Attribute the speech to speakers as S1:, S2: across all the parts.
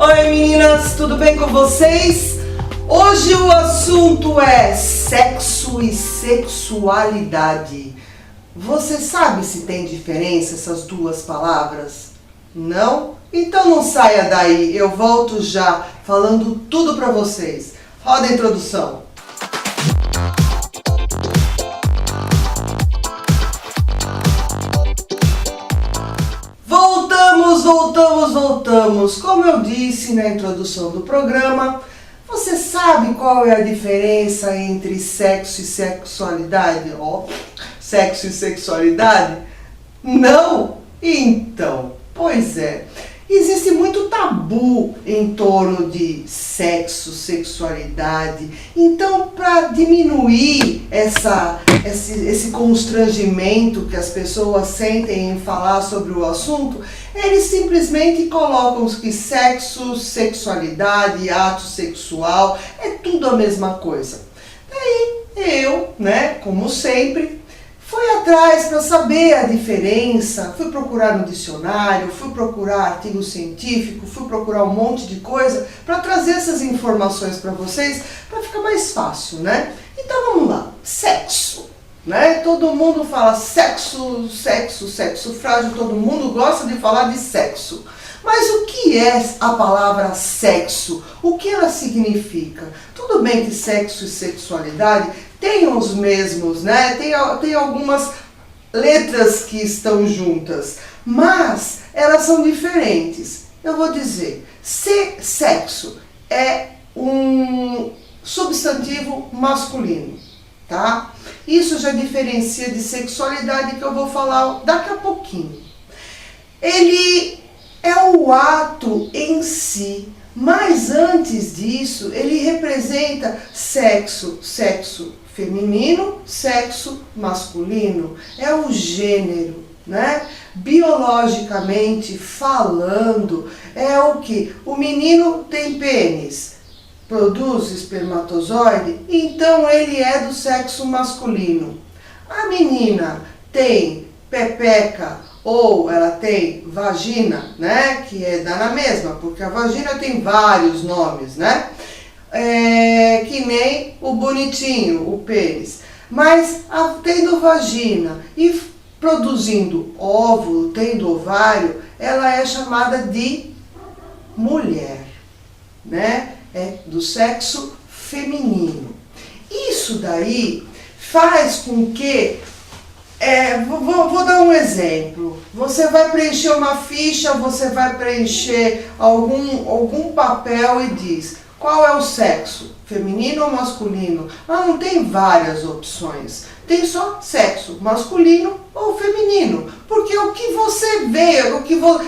S1: Oi meninas, tudo bem com vocês? Hoje o assunto é sexo e sexualidade. Você sabe se tem diferença essas duas palavras? Não? Então não saia daí, eu volto já falando tudo pra vocês. Roda a introdução. Voltamos. Como eu disse na introdução do programa, você sabe qual é a diferença entre sexo e sexualidade? Sexo e sexualidade? Não? Então, pois é. Existe muito tabu em torno de sexo, sexualidade. Então, para diminuir esse constrangimento que as pessoas sentem em falar sobre o assunto, eles simplesmente colocam que sexo, sexualidade, ato sexual é tudo a mesma coisa. Daí eu, como sempre, fui atrás para saber a diferença, fui procurar no dicionário, fui procurar artigo científico, fui procurar um monte de coisa para trazer essas informações para vocês, para ficar mais fácil, Então vamos lá, sexo, Todo mundo fala sexo frágil, todo mundo gosta de falar de sexo. Mas o que é a palavra sexo? O que ela significa? Tudo bem que sexo e sexualidade têm os mesmos, Tem algumas letras que estão juntas, mas elas são diferentes. Eu vou dizer, sexo é um substantivo masculino, tá? Isso já diferencia de sexualidade, que eu vou falar daqui a pouquinho. Ele é o ato em si, mas antes disso, ele representa sexo feminino, sexo masculino, é o gênero, Biologicamente falando, é o que? O menino tem pênis, produz espermatozoide, então ele é do sexo masculino. A menina tem pepeca, ou ela tem vagina, que dá na mesma, porque a vagina tem vários nomes, que nem o bonitinho, o pênis. Mas tendo vagina e produzindo óvulo, tendo ovário, ela é chamada de mulher, É do sexo feminino. Isso daí faz com que vou dar um exemplo. Você vai preencher uma ficha, você vai preencher algum papel e diz: qual é o sexo? Feminino ou masculino? Não tem várias opções. Tem só sexo, masculino ou feminino. Porque o que você vê,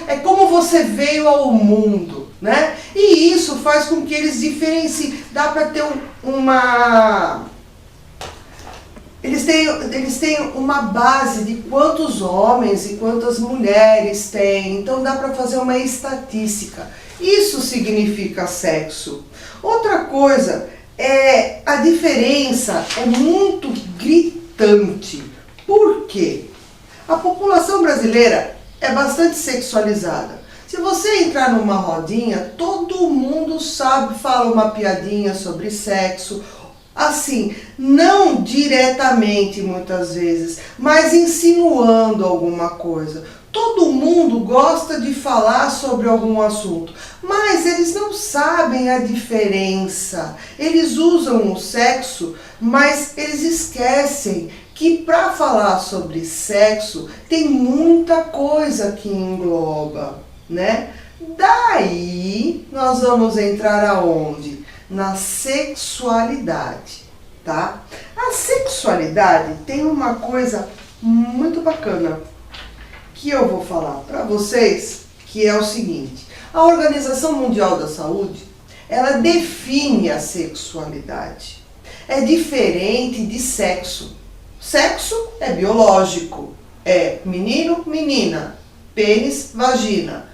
S1: é como você veio ao mundo, E isso faz com que eles diferenciem. Dá para ter Eles têm uma base de quantos homens e quantas mulheres têm, então dá para fazer uma estatística. Isso significa sexo. Outra coisa, a diferença é muito gritante. Por quê? A população brasileira é bastante sexualizada. Se você entrar numa rodinha, todo mundo fala uma piadinha sobre sexo. Assim, não diretamente muitas vezes, mas insinuando alguma coisa. Todo mundo gosta de falar sobre algum assunto, mas eles não sabem a diferença. Eles usam o sexo, mas eles esquecem que para falar sobre sexo tem muita coisa que engloba, Daí nós vamos entrar aonde? Na sexualidade, tá? A sexualidade tem uma coisa muito bacana que eu vou falar para vocês, que é o seguinte: a Organização Mundial da Saúde, ela define a sexualidade. É diferente de sexo. Sexo é biológico, é menino, menina, pênis, vagina.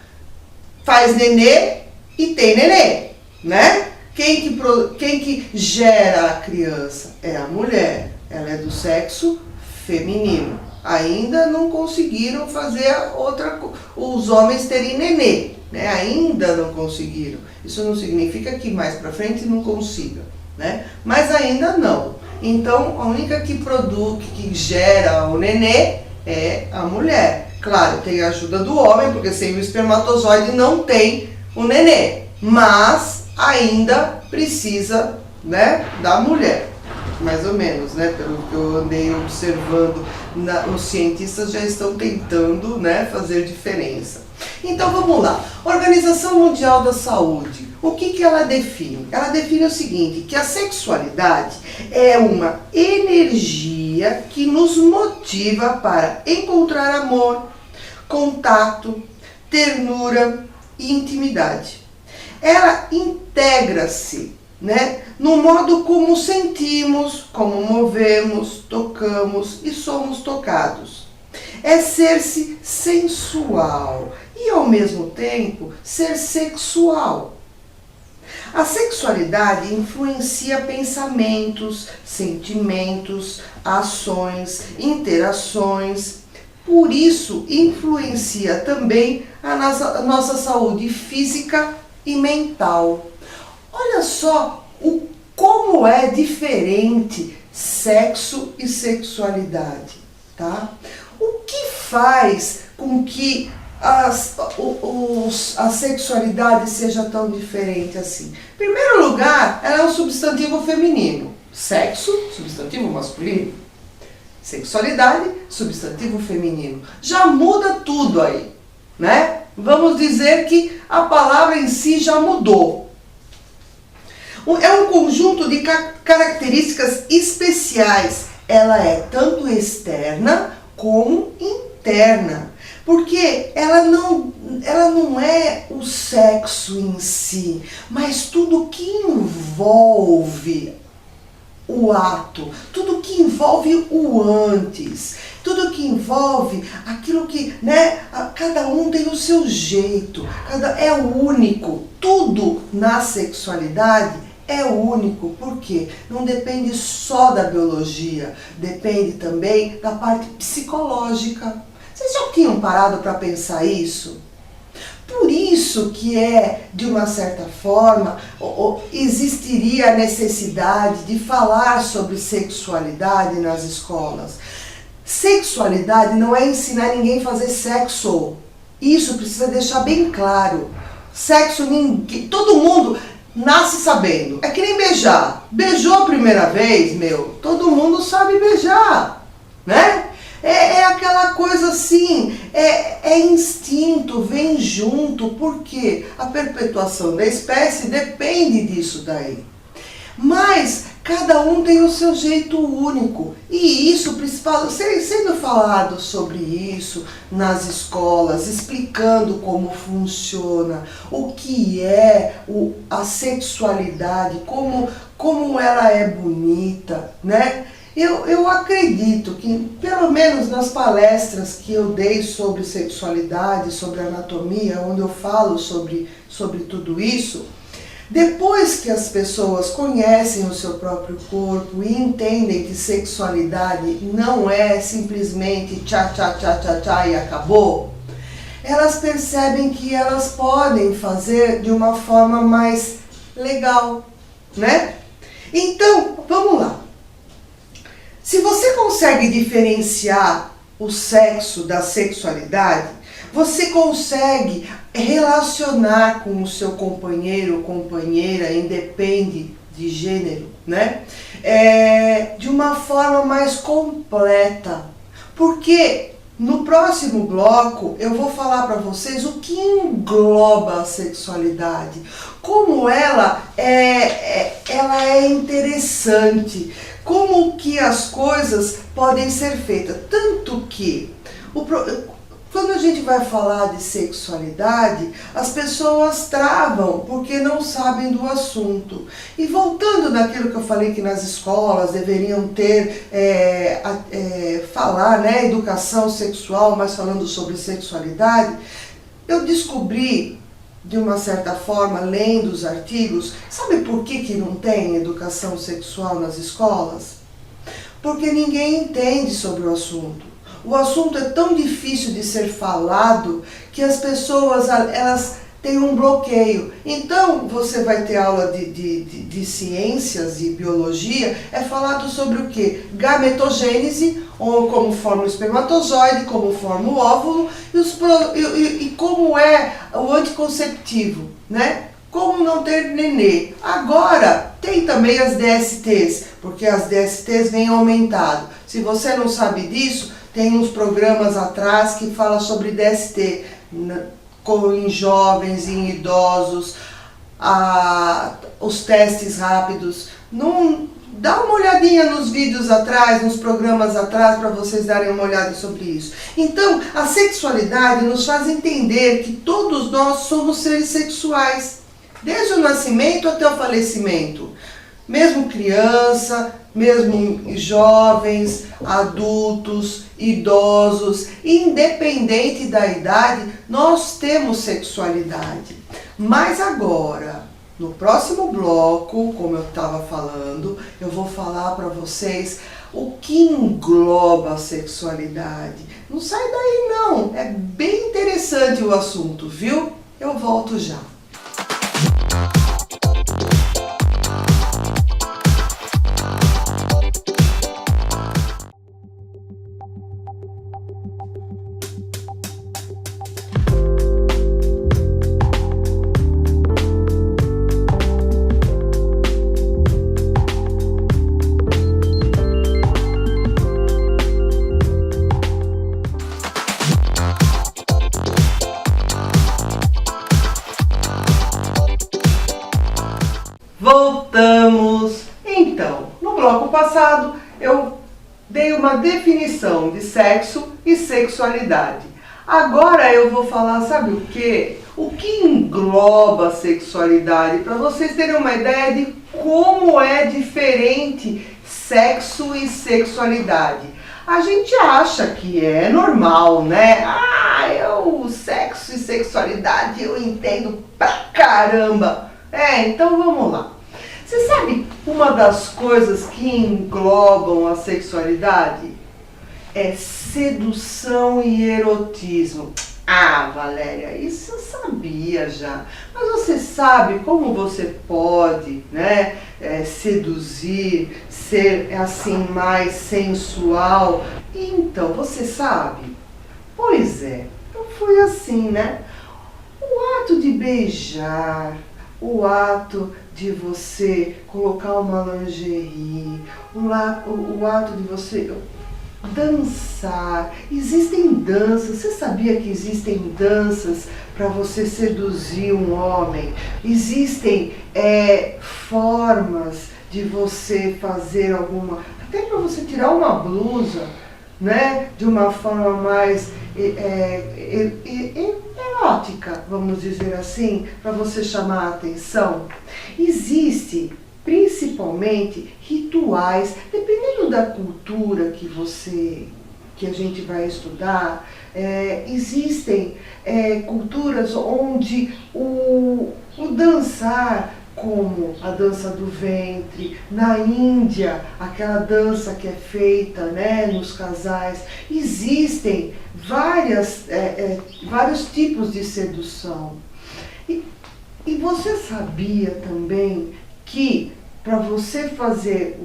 S1: Faz nenê e tem nenê, né? Quem que gera a criança? É a mulher, ela é do sexo feminino. Ainda não conseguiram fazer os homens terem nenê, né? Ainda não conseguiram. Isso não significa que mais pra frente não consiga, né? Mas ainda não. Então, a única que gera o nenê é a mulher. Claro, tem a ajuda do homem, porque sem o espermatozoide não tem o nenê. Mas ainda precisa, né, da mulher. Mais ou menos, né? Pelo que eu andei observando, os cientistas já estão tentando, né, fazer diferença. Então vamos lá. Organização Mundial da Saúde. O que ela define? Ela define o seguinte, que a sexualidade é uma energia que nos motiva para encontrar amor, contato, ternura e intimidade. Ela integra-se, né, no modo como sentimos, como movemos, tocamos e somos tocados. É ser-se sensual e, ao mesmo tempo, ser sexual. A sexualidade influencia pensamentos, sentimentos, ações, interações. Por isso, influencia também a nossa saúde física e mental. Olha só como é diferente sexo e sexualidade, tá? O que faz com que a sexualidade seja tão diferente assim? Em primeiro lugar, ela é um substantivo feminino. Sexo, substantivo masculino. Sexualidade, substantivo feminino. Já muda tudo aí, né? Vamos dizer que a palavra em si já mudou. É um conjunto de características especiais. Ela é tanto externa como interna. Porque ela não é o sexo em si, mas tudo que envolve o ato, tudo que envolve o antes, tudo que envolve aquilo que, né, cada um tem o seu jeito, é único. Tudo na sexualidade é único, porque não depende só da biologia, depende também da parte psicológica. Vocês já tinham parado para pensar isso? Por isso que de uma certa forma, existiria a necessidade de falar sobre sexualidade nas escolas. Sexualidade não é ensinar ninguém a fazer sexo. Isso precisa deixar bem claro. Sexo, todo mundo nasce sabendo. É que nem beijar. Beijou a primeira vez, todo mundo sabe beijar, né? É aquela coisa assim, é instinto, vem junto, porque a perpetuação da espécie depende disso daí. Mas cada um tem o seu jeito único, e isso, sendo falado sobre isso nas escolas, explicando como funciona, o que é a sexualidade, como ela é bonita, né? Eu acredito que, pelo menos nas palestras que eu dei sobre sexualidade, sobre anatomia, onde eu falo sobre tudo isso, depois que as pessoas conhecem o seu próprio corpo e entendem que sexualidade não é simplesmente tchá, tchá, tchá, tchá, tchá e acabou, elas percebem que elas podem fazer de uma forma mais legal, né? Então, vamos lá. Se você consegue diferenciar o sexo da sexualidade, você consegue relacionar com o seu companheiro ou companheira, independe de gênero, né? De uma forma mais completa. Porque no próximo bloco eu vou falar para vocês o que engloba a sexualidade, como ela é interessante, como que as coisas podem ser feitas. Tanto que, quando a gente vai falar de sexualidade, as pessoas travam porque não sabem do assunto. E voltando naquilo que eu falei que nas escolas deveriam ter, falar, né, educação sexual, mas falando sobre sexualidade, eu descobri, de uma certa forma, lendo os artigos, sabe por que não tem educação sexual nas escolas? Porque ninguém entende sobre o assunto. O assunto é tão difícil de ser falado que as pessoas elas têm um bloqueio. Então, você vai ter aula de ciências e biologia, é falado sobre o quê? Gametogênese, ou como forma o espermatozoide, como forma o óvulo, e como é o anticonceptivo, né? Como não ter nenê. Agora, tem também as DSTs, porque as DSTs vêm aumentado. Se você não sabe disso, tem uns programas atrás que falam sobre DST, em jovens, em idosos, os testes rápidos. Dá uma olhadinha nos vídeos atrás, nos programas atrás, para vocês darem uma olhada sobre isso. Então, a sexualidade nos faz entender que todos nós somos seres sexuais, desde o nascimento até o falecimento. Mesmo criança, mesmo jovens, adultos, idosos, independente da idade, nós temos sexualidade. Mas agora, no próximo bloco, como eu estava falando, eu vou falar para vocês o que engloba a sexualidade. Não sai daí não, é bem interessante o assunto, viu? Eu volto já. Voltamos! Então, no bloco passado eu dei uma definição de sexo e sexualidade. Agora eu vou falar, sabe o quê? O que engloba a sexualidade, para vocês terem uma ideia de como é diferente sexo e sexualidade. A gente acha que é normal, né? Sexo e sexualidade eu entendo pra caramba. Então vamos lá. Você sabe uma das coisas que englobam a sexualidade? É sedução e erotismo. Ah, Valéria, isso eu sabia já. Mas você sabe como você pode, né, seduzir, ser assim mais sensual? Então, você sabe? Pois é, então foi assim, né? O ato de beijar, o ato de você colocar uma lingerie, o ato de você dançar. Existem danças, você sabia que existem danças para você seduzir um homem? Existem formas de você fazer alguma, até para você tirar uma blusa, né, de uma forma mais erótica, vamos dizer assim, para você chamar a atenção. Existe principalmente rituais, dependendo da cultura que a gente vai estudar. Existem culturas onde o dançar, como a dança do ventre, na Índia, aquela dança que é feita, né, nos casais. Existem vários tipos de sedução. E você sabia também que para você fazer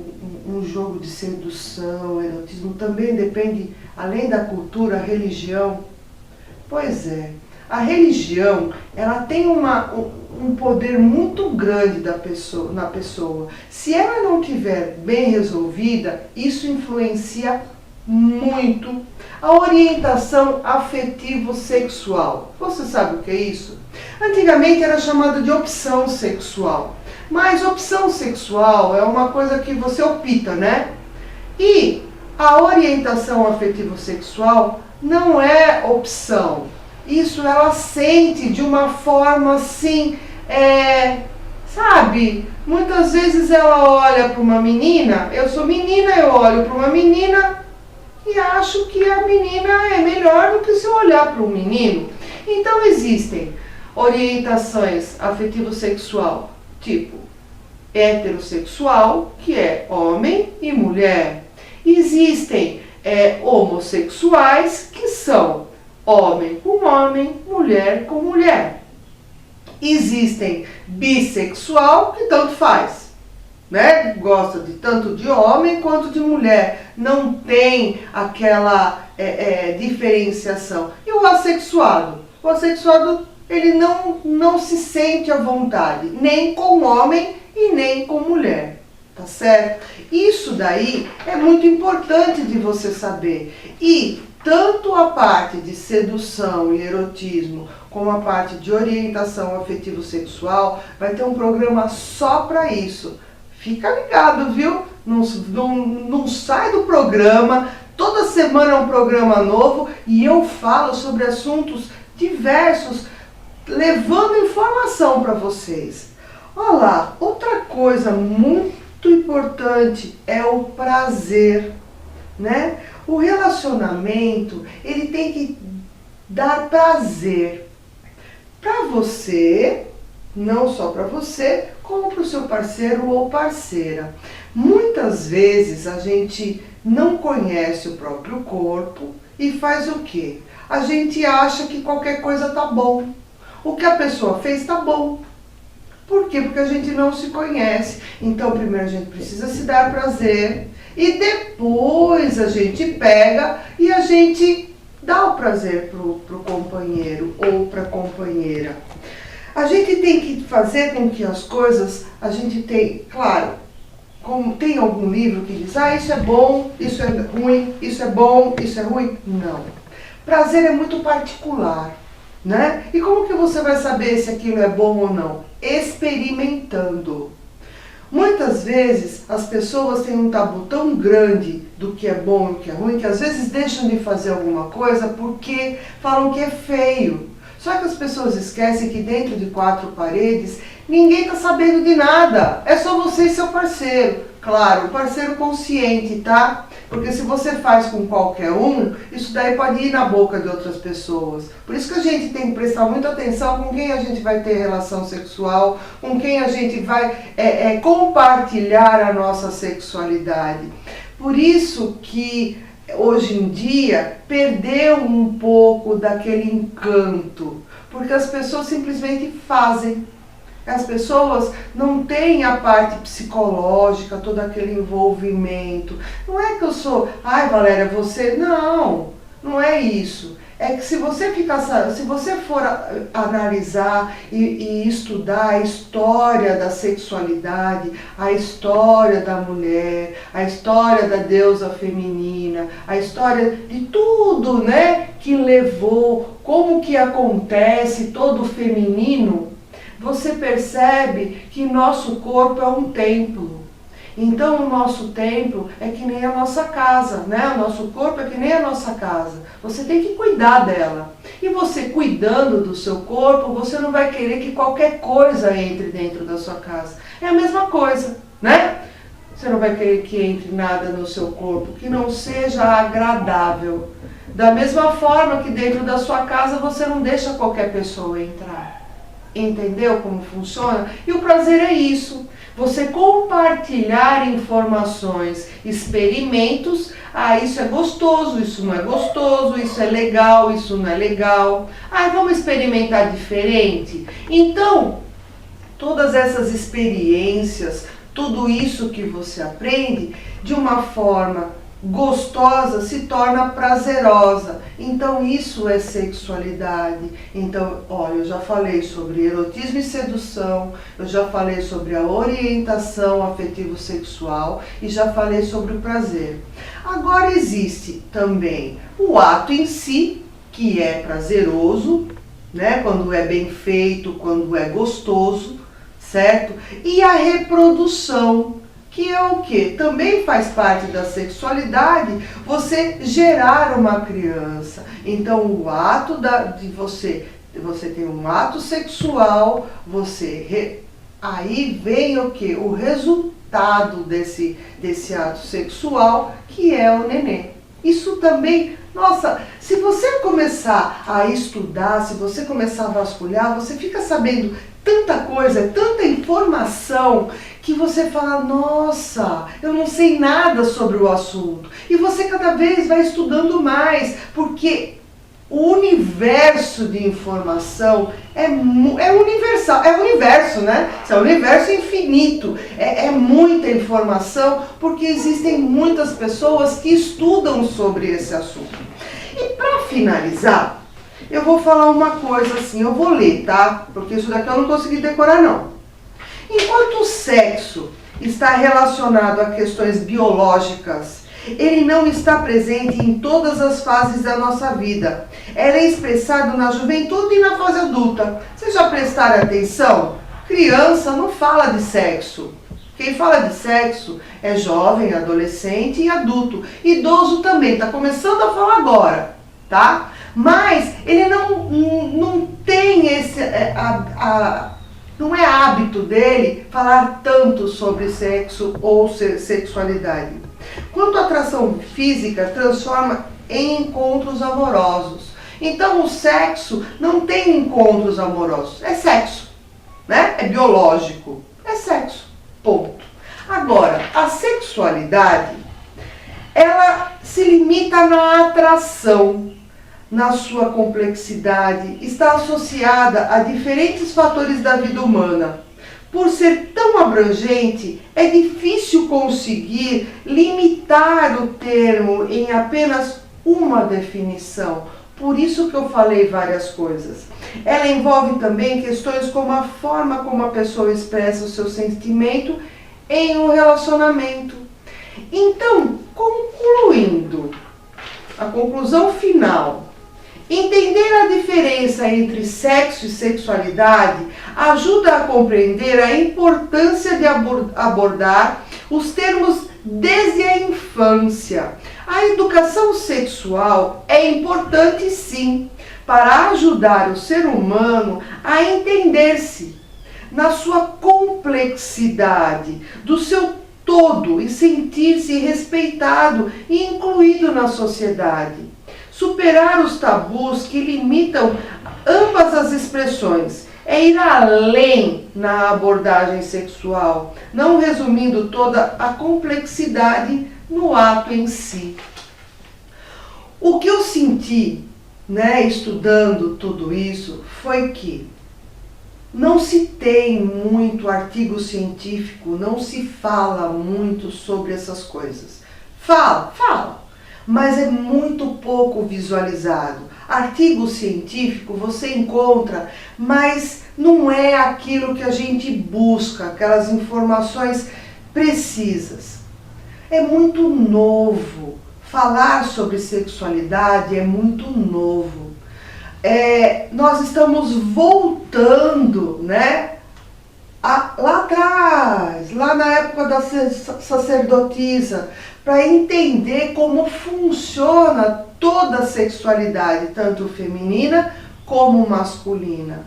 S1: um jogo de sedução, erotismo, também depende, além da cultura, a religião? Pois é, a religião, ela tem um poder muito grande na pessoa. Se ela não estiver bem resolvida, isso influencia muito a orientação afetivo-sexual. Você sabe o que é isso? Antigamente era chamado de opção sexual. Mas opção sexual é uma coisa que você opta, né? E a orientação afetivo-sexual não é opção. Isso ela sente de uma forma assim, sabe? Muitas vezes ela olha para uma menina, eu sou menina, eu olho para uma menina e acho que a menina é melhor do que se eu olhar para um menino. Então existem orientações afetivo-sexual, tipo heterossexual, que é homem e mulher. Existem homossexuais, que são homem com homem, mulher com mulher. Existem bissexual, que tanto faz, né? Gosta de tanto de homem quanto de mulher. Não tem aquela diferenciação. E o assexuado? O assexuado, ele não se sente à vontade, nem com homem e nem com mulher. Tá certo? Isso daí é muito importante de você saber. E tanto a parte de sedução e erotismo, como a parte de orientação afetivo-sexual, vai ter um programa só para isso. Fica ligado, viu? Não sai do programa. Toda semana é um programa novo e eu falo sobre assuntos diversos, levando informação para vocês. Olha lá, outra coisa muito importante é o prazer, né? O relacionamento, ele tem que dar prazer para você, não só para você, como para o seu parceiro ou parceira. Muitas vezes a gente não conhece o próprio corpo e faz o quê? A gente acha que qualquer coisa tá bom. O que a pessoa fez tá bom. Por quê? Porque a gente não se conhece. Então, primeiro a gente precisa se dar prazer e depois a gente pega e a gente dá o prazer pro companheiro ou pra companheira. A gente tem que fazer com que as coisas, a gente tem, claro, como tem algum livro que diz, isso é bom, isso é ruim, isso é bom, isso é ruim. Não. Prazer é muito particular, né? E como que você vai saber se aquilo é bom ou não? Experimentando. Muitas vezes as pessoas têm um tabu tão grande do que é bom e o que é ruim, que às vezes deixam de fazer alguma coisa porque falam que é feio. Só que as pessoas esquecem que dentro de 4 paredes ninguém está sabendo de nada. É só você e seu parceiro. Claro, o parceiro consciente, tá? Porque se você faz com qualquer um, isso daí pode ir na boca de outras pessoas. Por isso que a gente tem que prestar muita atenção com quem a gente vai ter relação sexual, com quem a gente vai compartilhar a nossa sexualidade. Por isso que hoje em dia perdeu um pouco daquele encanto, porque as pessoas simplesmente fazem. As pessoas não têm a parte psicológica, todo aquele envolvimento. Não é que eu sou, Valéria, você... Não é isso. É que se você for analisar e estudar a história da sexualidade, a história da mulher, a história da deusa feminina, a história de tudo, né, que levou, como que acontece todo o feminino, você percebe que nosso corpo é um templo. Então o nosso templo é que nem a nossa casa, né? O nosso corpo é que nem a nossa casa. Você tem que cuidar dela. E você cuidando do seu corpo, você não vai querer que qualquer coisa entre dentro da sua casa. É a mesma coisa, né? Você não vai querer que entre nada no seu corpo que não seja agradável. Da mesma forma que dentro da sua casa você não deixa qualquer pessoa entrar. Entendeu como funciona? E o prazer é isso. Você compartilhar informações, experimentos. Isso é gostoso, isso não é gostoso, isso é legal, isso não é legal. Vamos experimentar diferente? Então, todas essas experiências, tudo isso que você aprende, de uma forma gostosa se torna prazerosa. Então isso é sexualidade. Então, olha, eu já falei sobre erotismo e sedução, eu já falei sobre a orientação afetivo-sexual e já falei sobre o prazer. Agora existe também o ato em si, que é prazeroso, né? Quando é bem feito, quando é gostoso, certo? E a reprodução, que é o que? Também faz parte da sexualidade você gerar uma criança. Então o ato de você tem um ato sexual, aí vem o que? O resultado desse ato sexual, que é o neném. Isso também, nossa, se você começar a estudar, se você começar a vasculhar, você fica sabendo tanta coisa, tanta informação, que você fala, nossa, eu não sei nada sobre o assunto. E você cada vez vai estudando mais, porque o universo de informação é universal, é o universo, né? É o universo infinito, é muita informação, porque existem muitas pessoas que estudam sobre esse assunto. E para finalizar, eu vou falar uma coisa assim, eu vou ler, tá? Porque isso daqui eu não consegui decorar, não. Enquanto o sexo está relacionado a questões biológicas, ele não está presente em todas as fases da nossa vida. Ele é expressado na juventude e na fase adulta. Vocês já prestaram atenção? Criança não fala de sexo. Quem fala de sexo é jovem, adolescente e adulto. Idoso também, está começando a falar agora, tá? Mas ele não tem esse... não é hábito dele falar tanto sobre sexo ou sexualidade. Quanto à atração física, transforma em encontros amorosos. Então o sexo não tem encontros amorosos, é sexo, né? É biológico, é sexo, ponto. Agora, a sexualidade, ela se limita na atração, na sua complexidade, está associada a diferentes fatores da vida humana. Por ser tão abrangente, é difícil conseguir limitar o termo em apenas uma definição. Por isso que eu falei várias coisas. Ela envolve também questões como a forma como a pessoa expressa o seu sentimento em um relacionamento. Então, concluindo, a conclusão final. Entender a diferença entre sexo e sexualidade ajuda a compreender a importância de abordar os termos desde a infância. A educação sexual é importante, sim, para ajudar o ser humano a entender-se na sua complexidade, do seu todo, e sentir-se respeitado e incluído na sociedade. Superar os tabus que limitam ambas as expressões é ir além na abordagem sexual, não resumindo toda a complexidade no ato em si. O que eu senti, estudando tudo isso, foi que não se tem muito artigo científico, não se fala muito sobre essas coisas. Fala. Mas é muito pouco visualizado. Artigo científico você encontra, mas não é aquilo que a gente busca, aquelas informações precisas. É muito novo. Falar sobre sexualidade é muito novo. Nós estamos voltando, lá atrás, lá na época da sacerdotisa, para entender como funciona toda a sexualidade, tanto feminina como masculina.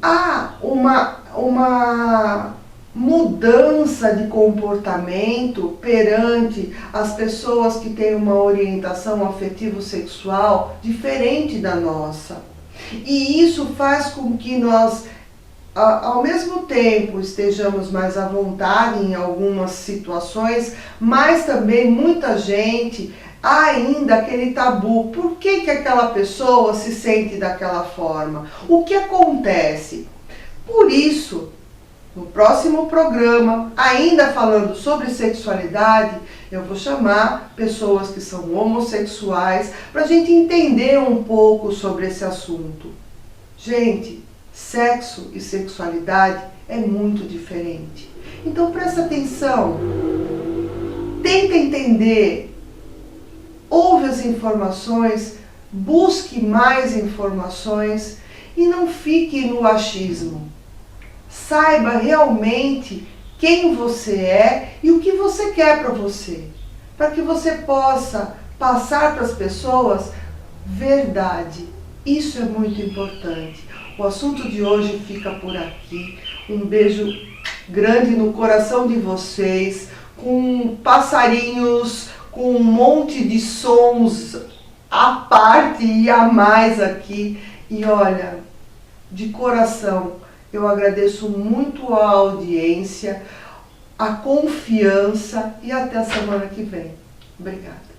S1: Há uma mudança de comportamento perante as pessoas que têm uma orientação afetivo-sexual diferente da nossa. E isso faz com que nós, ao mesmo tempo, estejamos mais à vontade em algumas situações, mas também muita gente ainda aquele tabu. Por que aquela pessoa se sente daquela forma? O que acontece? Por isso, no próximo programa, ainda falando sobre sexualidade, eu vou chamar pessoas que são homossexuais para a gente entender um pouco sobre esse assunto. Gente, sexo e sexualidade é muito diferente. Então presta atenção, tenta entender, ouve as informações, busque mais informações e não fique no achismo. Saiba realmente quem você é e o que você quer para você, para que você possa passar para as pessoas verdade. Isso é muito importante. O assunto de hoje fica por aqui. Um beijo grande no coração de vocês, com passarinhos, com um monte de sons à parte e a mais aqui. E olha, de coração, eu agradeço muito a audiência, a confiança e até a semana que vem. Obrigada.